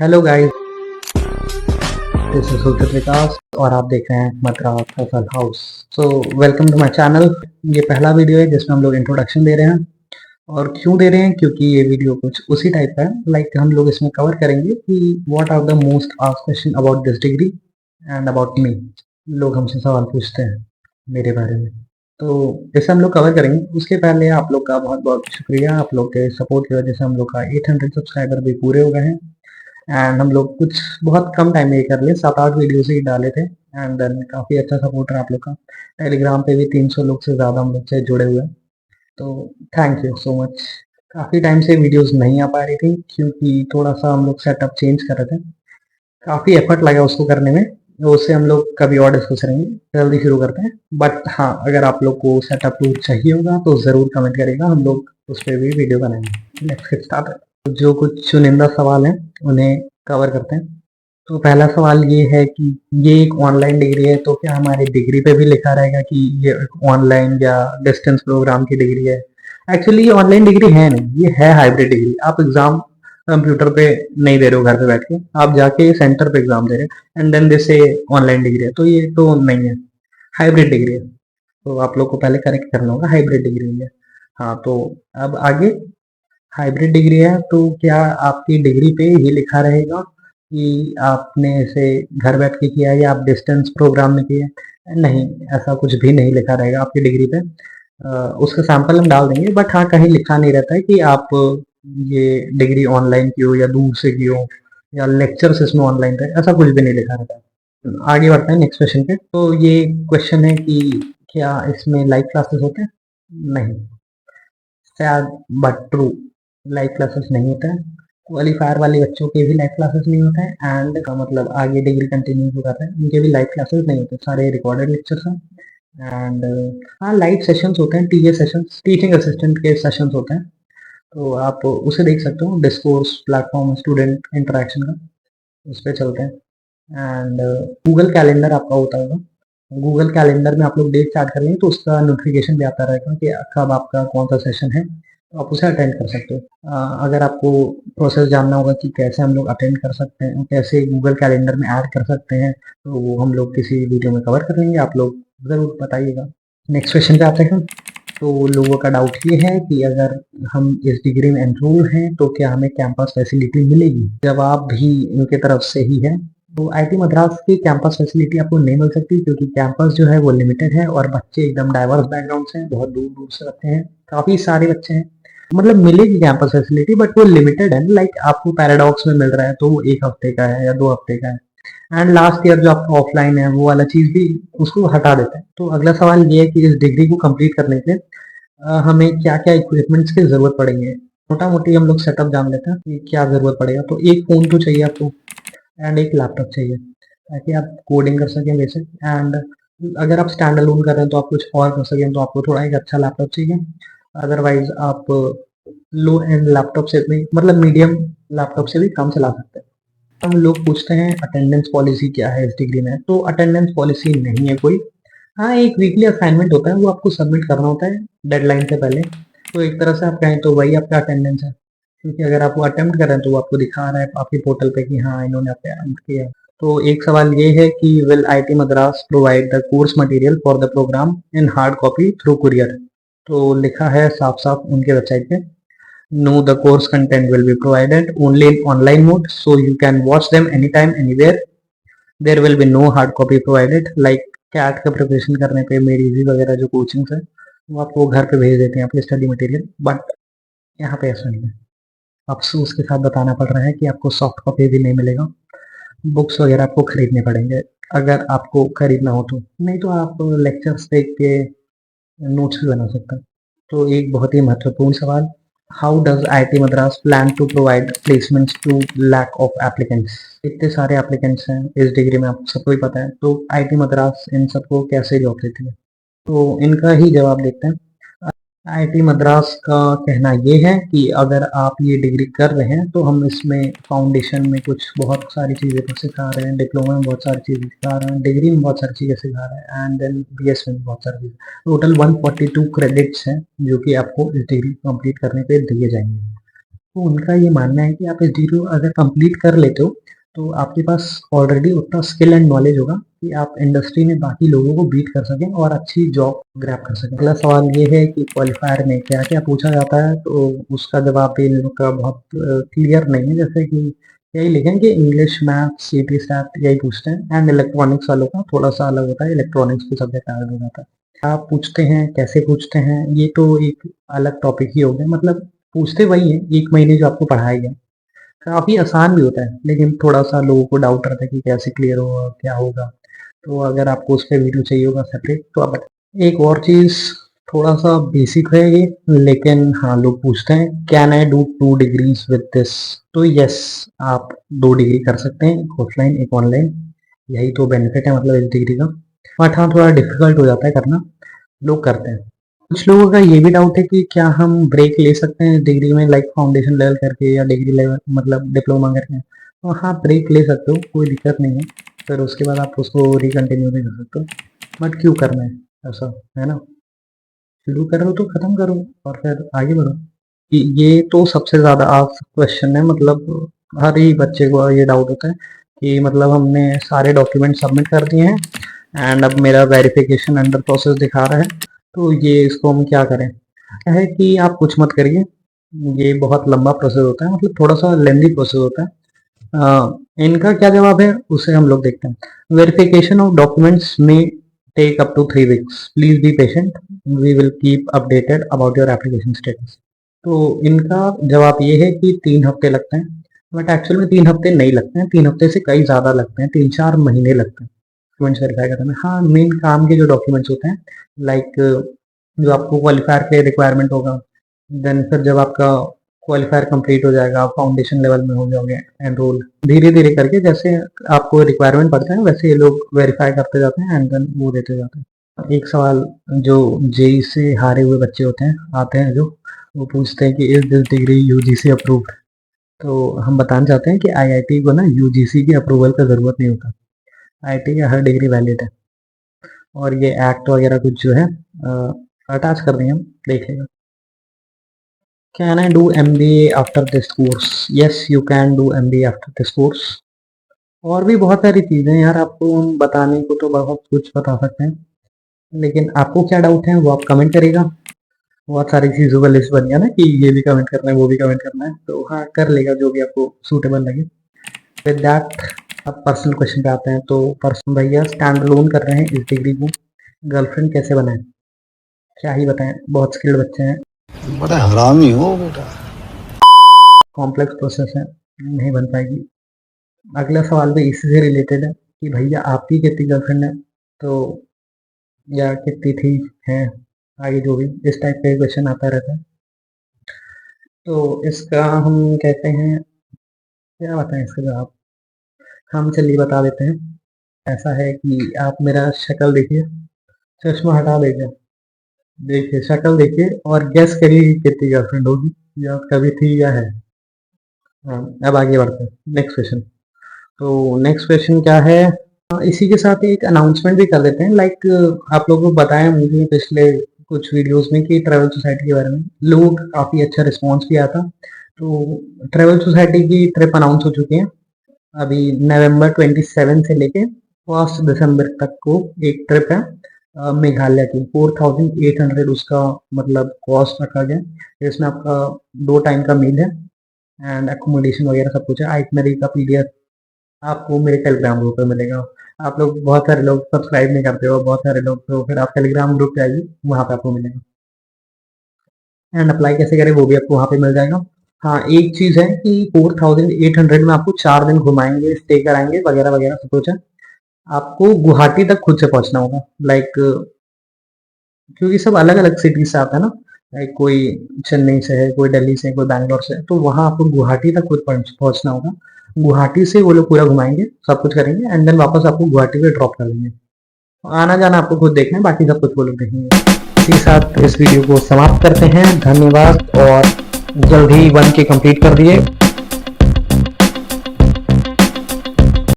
Hello guys, this is सुचित विकास और आप देख रहे हैं मद्रास फसल house. So welcome to my channel. ये पहला वीडियो है जिसमें हम लोग इंट्रोडक्शन दे रहे हैं। और क्यों दे रहे हैं? क्योंकि ये वीडियो कुछ उसी टाइप का है। लाइक हम लोग इसमें कवर करेंगे कि what are the most asked question about this degree and about me. लोग हमसे सवाल पूछते हैं मेरे बारे में, तो इसे हम लोग कवर करेंगे। उसके पहले आप लोग का बहुत बहुत शुक्रिया। आप लोग के सपोर्ट की वजह से हम लोग का 800 सब्सक्राइबर भी पूरे हो गए हैं। एंड हम लोग कुछ बहुत कम टाइम में ये कर लिए, 7-8 वीडियोस ही डाले थे। एंड देन काफ़ी अच्छा सपोर्ट है आप लोग का। टेलीग्राम पे भी 300 लोग से ज़्यादा हम लोग से जुड़े हुए हैं, तो थैंक यू सो मच। काफ़ी टाइम से वीडियोस नहीं आ पा रही थी क्योंकि थोड़ा सा हम लोग सेटअप चेंज कर रहे थे। काफ़ी एफर्ट लगा उसको करने में, तो उससे हम लोग कभी और डिस्कस करेंगे। जल्दी शुरू करते हैं। बट हाँ, अगर आप लोग को सेटअप टूर चाहिए होगा तो ज़रूर कमेंट करेगा, हम लोग उस पर भी वीडियो बनाएंगे। Let's get started. जो कुछ चुनिंदा सवाल हैं उन्हें कवर करते हैं। तो पहला सवाल ये है कि ये एक ऑनलाइन डिग्री है, तो क्या हमारी डिग्री पे भी लिखा रहेगा कि ये ऑनलाइन या डिस्टेंस प्रोग्राम की डिग्री है? एक्चुअली ये ऑनलाइन डिग्री है नहीं, ये है हाइब्रिड डिग्री। आप एग्जाम कंप्यूटर पे नहीं दे रहे हो घर पे बैठ के, आप जाके सेंटर पे एग्जाम दे रहे हो and then this online degree है, तो ये तो नहीं है, हाइब्रिड डिग्री है। तो आप लोग को पहले करेक्ट करना होगा, हाइब्रिड डिग्री है। हाँ, तो अब आगे, हाइब्रिड डिग्री है तो क्या आपकी डिग्री पे ये लिखा रहेगा कि आपने इसे घर बैठ के किया है या आप डिस्टेंस प्रोग्राम में किया है? नहीं, ऐसा कुछ भी नहीं लिखा रहेगा आपकी डिग्री पे। उसका सैंपल हम डाल देंगे, बट हाँ, कहीं लिखा नहीं रहता है कि आप ये डिग्री ऑनलाइन की हो या दूर से की हो या लेक्चर्स इसमें ऑनलाइन रहे, ऐसा कुछ भी नहीं लिखा रहता है। आगे बढ़ते हैं नेक्स्ट क्वेश्चन पे। तो ये क्वेश्चन है कि क्या इसमें लाइव क्लासेस होते हैं? नहीं, sad but true, live classes नहीं होता है। क्वालिफायर वाले बच्चों के भी लाइव क्लासेस नहीं होते हैं। एंड का मतलब आगे डिग्री कंटिन्यू जो करते हैं उनके भी लाइव क्लासेस नहीं होते, सारे रिकॉर्डेड लेक्चर्स हैं। एंड हाँ, लाइव सेशंस होते हैं, टीए सेशंस, टीचिंग असिस्टेंट के सेशंस होते हैं। तो आप उसे देख सकते हो, डिस्कोर्स प्लेटफॉर्म स्टूडेंट इंटरेक्शन का, उस पर चलते हैं। एंड गूगल कैलेंडर आपका होता होगा। गूगल कैलेंडर में आप लोग डेट स्टार्ट कर लेंगे तो उसका नोटिफिकेशन भी आता रहेगा कि कब आपका कौन सा सेशन है, तो आप उसे अटेंड कर सकते हो। अगर आपको प्रोसेस जानना होगा कि कैसे हम लोग अटेंड कर सकते हैं, कैसे गूगल कैलेंडर में ऐड कर सकते हैं, तो वो हम लोग किसी वीडियो में कवर कर लेंगे, आप लोग ज़रूर बताइएगा। नेक्स्ट क्वेश्चन पे आते हैं। तो लोगों का डाउट ये है कि अगर हम इस डिग्री में एनरोल हैं तो क्या हमें कैंपस फैसिलिटी मिलेगी? जवाब भी इनके तरफ से ही है। तो आईटी मद्रास की कैंपस फैसिलिटी आपको नहीं मिल सकती क्योंकि कैंपस जो है वो लिमिटेड है और बच्चे एकदम डाइवर्स बैकग्राउंड से हैं, बहुत दूर दूर से बच्चे हैं, काफ़ी सारे बच्चे हैं। मतलब मिलेगी कैंपस फैसिलिटी बट वो लिमिटेड है। लाइक आपको पैराडॉक्स में मिल रहा है तो वो 1 हफ्ते का है या 2 हफ्ते का है। एंड लास्ट ईयर जो आपका ऑफलाइन है वो वाला चीज़ भी उसको हटा देता है। तो अगला सवाल ये है कि इस डिग्री को कंप्लीट करने के लिए हमें क्या क्या इक्विपमेंट्स की ज़रूरत पड़ेंगे। मोटा मोटी हम लोग सेटअप जान लेते हैं कि क्या ज़रूरत पड़ेगा। तो एक फ़ोन तो चाहिए आपको एंड एक लैपटॉप चाहिए ताकि आप कोडिंग कर सकें बेसिक। एंड अगर आप स्टैंड अलोन कर रहे हैं तो आप कुछ और कर सकें तो आपको थोड़ा एक अच्छा लैपटॉप चाहिए। अदरवाइज आप लो एंड लैपटॉप से भी, मतलब मीडियम लैपटॉप से भी काम चला सकते हैं। हम लोग पूछते हैं अटेंडेंस पॉलिसी क्या है इस डिग्री में। तो अटेंडेंस पॉलिसी नहीं है कोई। हाँ, एक वीकली असाइनमेंट होता है, वो आपको सबमिट करना होता है डेडलाइन से पहले। तो एक तरह से आप कहें तो वही आपका अटेंडेंस है, क्योंकि अगर आप वो अटेम्प्ट कर रहे हैं तो वो आपको दिखा रहा है आपके पोर्टल पे कि हाँ, इन्होंने अटेम्प्ट किया है। तो एक सवाल ये है कि will IIT Madras provide the course material for the program in hard copy through courier? तो लिखा है साफ साफ उनके वेबसाइट पे, no the course content will be provided only in online mode so you can watch them any time anywhere, there will be no hard copy provided. Like CAT का preparation करने पे मेरी इजी वगैरह जो coachings है वो आपको घर पे भेज देते हैं आपके स्टडी मटेरियल, बट यहाँ पे ऐसा नहीं है। अफसोस के साथ बताना पड़ रहा है कि आपको सॉफ्ट कॉपी भी नहीं मिलेगा, बुक्स वगैरह आपको खरीदने पड़ेंगे अगर आपको खरीदना हो तो। नहीं तो आप लेक्चर्स देख के नोट्स भी बना सकते हैं। तो एक बहुत ही महत्वपूर्ण सवाल, how does IIT Madras plan to provide placements to lack of applicants? इतने सारे एप्लीकेंट्स हैं इस डिग्री में, आपको सबको ही पता है, तो आईटी मद्रास इन सबको कैसे जॉब देती है? तो इनका ही जवाब देखते हैं। आईटी मद्रास का कहना ये है कि अगर आप ये डिग्री कर रहे हैं तो हम इसमें फाउंडेशन में कुछ बहुत सारी चीज़ें तो सिखा रहे हैं, डिप्लोमा में बहुत सारी चीज़ें सिखा रहे हैं, डिग्री में बहुत सारी चीज़ें सिखा रहे हैं, एंड देन बीएस में बहुत सारी चीज़ें। टोटल 142 क्रेडिट्स हैं जो कि आपको इस डिग्री कंप्लीट करने पे दिए जाएंगे। तो उनका ये मानना है कि आप इस डिग्री को अगर कंप्लीट कर लेते हो तो आपके पास ऑलरेडी उतना स्किल एंड नॉलेज होगा कि आप इंडस्ट्री में बाकी लोगों को बीट कर सकें और अच्छी जॉब ग्रैब कर सकें। अगला सवाल ये है कि क्वालिफायर में क्या क्या पूछा जाता है, तो उसका जवाब भी इन लोग का बहुत क्लियर नहीं है। जैसे कि यही लिखें कि इंग्लिश, मैथ, सीटी स्टैट यही पूछते हैं। एंड इलेक्ट्रॉनिक्स वालों का थोड़ा सा अलग होता है, इलेक्ट्रॉनिक्स के सब्जेक्ट अलग हो जाता है। आप पूछते हैं कैसे पूछते हैं, ये तो एक अलग टॉपिक ही हो गया। मतलब पूछते वही है, 1 महीने जो आपको पढ़ाया गया काफ़ी आसान भी होता है, लेकिन थोड़ा-सा लोगों को डाउट रहता है कि कैसे क्लियर होगा, क्या होगा? तो अगर आपको उस पे वीडियो चाहिए होगा सेपरेट तो आप बताएँ। एक और चीज़ थोड़ा-सा बेसिक है ये, लेकिन हाँ, लोग पूछते हैं can I do 2 degrees with this? तो येस, आप 2 डिग्री कर सकते हैं, एक ऑफलाइन, एक ऑनलाइन। यही तो बेनिफिट है मतलब इस डिग्री का। बट हाँ, थोड़ा डिफ़िकल्ट हो जाता है करना, लोग करते हैं। कुछ लोगों का ये भी डाउट है कि क्या हम ब्रेक ले सकते हैं डिग्री में, लाइक फाउंडेशन लेवल करके या डिग्री लेवल मतलब डिप्लोमा करके? तो हाँ, ब्रेक ले सकते हो, कोई दिक्कत नहीं है। फिर उसके बाद आप उसको रिकंटिन्यू भी कर सकते हो। बट क्यों करना है ऐसा, है ना? शुरू कर रहे हो तो खत्म करो और फिर आगे बढ़ो। ये तो सबसे ज़्यादा आस्क्ड क्वेश्चन है, मतलब हर ही बच्चे को ये डाउट होता है कि मतलब हमने सारे डॉक्यूमेंट सबमिट कर दिए हैं एंड अब मेरा वेरिफिकेशन अंडर प्रोसेस दिखा रहा है, तो ये इसको हम क्या करें? क्या है कि आप कुछ मत करिए, ये बहुत लंबा प्रोसेस होता है, मतलब थोड़ा सा लेंदी प्रोसेस होता है। इनका क्या जवाब है उसे हम लोग देखते हैं। वेरिफिकेशन ऑफ डॉक्यूमेंट्स में take up to 3 weeks, please be patient, we will keep updated about your application status. तो इनका जवाब ये है कि 3 हफ्ते लगते हैं, बट एक्चुअल में 3 हफ्ते नहीं लगते हैं, 3 हफ्ते से कई ज़्यादा लगते हैं, 3-4 महीने लगते हैं डॉक्यूमेंट्स वेरीफाई करने में। हाँ, मेन काम के जो डॉक्यूमेंट्स होते हैं, लाइक जो आपको क्वालिफायर के लिए रिक्वायरमेंट होगा, देन फिर जब आपका क्वालिफायर कंप्लीट हो जाएगा, आप फाउंडेशन लेवल में हो जाओगे एनरोल, धीरे धीरे करके जैसे आपको रिक्वायरमेंट पड़ता है वैसे ये लोग वेरीफाई करते जाते हैं एंड देन वो देते जाते हैं। एक सवाल जो जेई से हारे हुए बच्चे होते हैं आते हैं, जो वो पूछते हैं कि is this degree UGC approved? तो हम बताना चाहते हैं कि आईआईटी को ना यूजीसी की अप्रूवल का ज़रूरत नहीं होता, आईआईटी की हर डिग्री वैलिड है। और ये एक्ट वगैरह कुछ जो है अटैच कर देंगे हम, देख लेगा। Can I do MBA after this course? Yes, you can do MBA after this course. और भी बहुत सारी चीज़ें यार, आपको हम बताने को तो बहुत कुछ बता सकते हैं, लेकिन आपको क्या डाउट है वो आप कमेंट करेगा। बहुत सारी चीज़ों का लिस्ट बन गया ना कि ये भी कमेंट करना है, वो भी कमेंट करना है, तो हाँ कर लेगा जो भी आपको सूटेबल लगे। विद दैट अब पर्सनल क्वेश्चन पे आते हैं। तो पर्सन भैया स्टैंड अलोन कर रहे हैं इस डिग्री को, गर्लफ्रेंड कैसे बनाएं? क्या ही बताएं, बहुत स्किल्ड बच्चे हैं, बड़ा हरामी हो बेटा। कॉम्प्लेक्स प्रोसेस है, नहीं बन पाएगी। अगला सवाल भी इसी से रिलेटेड है कि भैया आपकी कितनी गर्लफ्रेंड है, तो या कितनी थी, है, आगे जो भी इस टाइप का क्वेश्चन आता रहता है। तो इसका हम कहते हैं, क्या बताएं इसका जवाब, हम चलिए बता देते हैं। ऐसा है कि आप मेरा शक्ल देखिए, चश्मा हटा दीजिए, देखिए शक्ल देखिए और गेस करिए कि कितनी गर्लफ्रेंड होगी या कभी थी या है। हाँ, अब आगे बढ़ते हैं नेक्स्ट क्वेश्चन। तो नेक्स्ट क्वेश्चन क्या है, इसी के साथ एक अनाउंसमेंट भी कर देते हैं। लाइक आप लोगों को बताया मुझे पिछले कुछ वीडियोस में कि ट्रैवल सोसाइटी के बारे में लोगों का काफ़ी अच्छा रिस्पांस भी आया था। तो ट्रैवल सोसाइटी की ट्रिप अनाउंस हो चुकी है, अभी नवंबर 27 से लेके 1 दिसंबर तक को एक ट्रिप है मेघालय की। 4800 उसका मतलब कॉस्ट रखा गया, इसमें आपका 2 टाइम का मील है एंड एकोमोडेशन वगैरह सब कुछ है। आइटनरी का पीडीएफ आपको मेरे टेलीग्राम ग्रुप पे मिलेगा। आप लोग बहुत सारे लोग सब्सक्राइब नहीं करते हो, बहुत सारे लोग, तो फिर आप टेलीग्राम ग्रुप पे आइए, वहाँ पे आपको मिलेगा। एंड अप्लाई कैसे करें वो भी आपको वहाँ पे मिल जाएगा। हाँ, एक चीज़ है कि 4800 में आपको 4 दिन घुमाएंगे, स्टे कराएंगे वगैरह वगैरह सब कुछ है। आपको गुवाहाटी तक खुद से पहुँचना होगा, लाइक क्योंकि सब अलग अलग सिटी से आता है ना, लाइक कोई चेन्नई से है, कोई दिल्ली से है, कोई बैंगलोर से है, तो वहाँ आपको गुवाहाटी तक खुद पहुँचना होगा। गुवाहाटी से वो लोग पूरा घुमाएंगे, सब कुछ करेंगे एंड देन वापस आपको गुवाहाटी पे ड्रॉप कर देंगे। आना जाना आपको खुद देखना है, बाकी सब कुछ वो लोग देखेंगे। इसी के साथ इस वीडियो को समाप्त करते हैं, धन्यवाद। और जल्द ही 1K कंप्लीट कर दिए।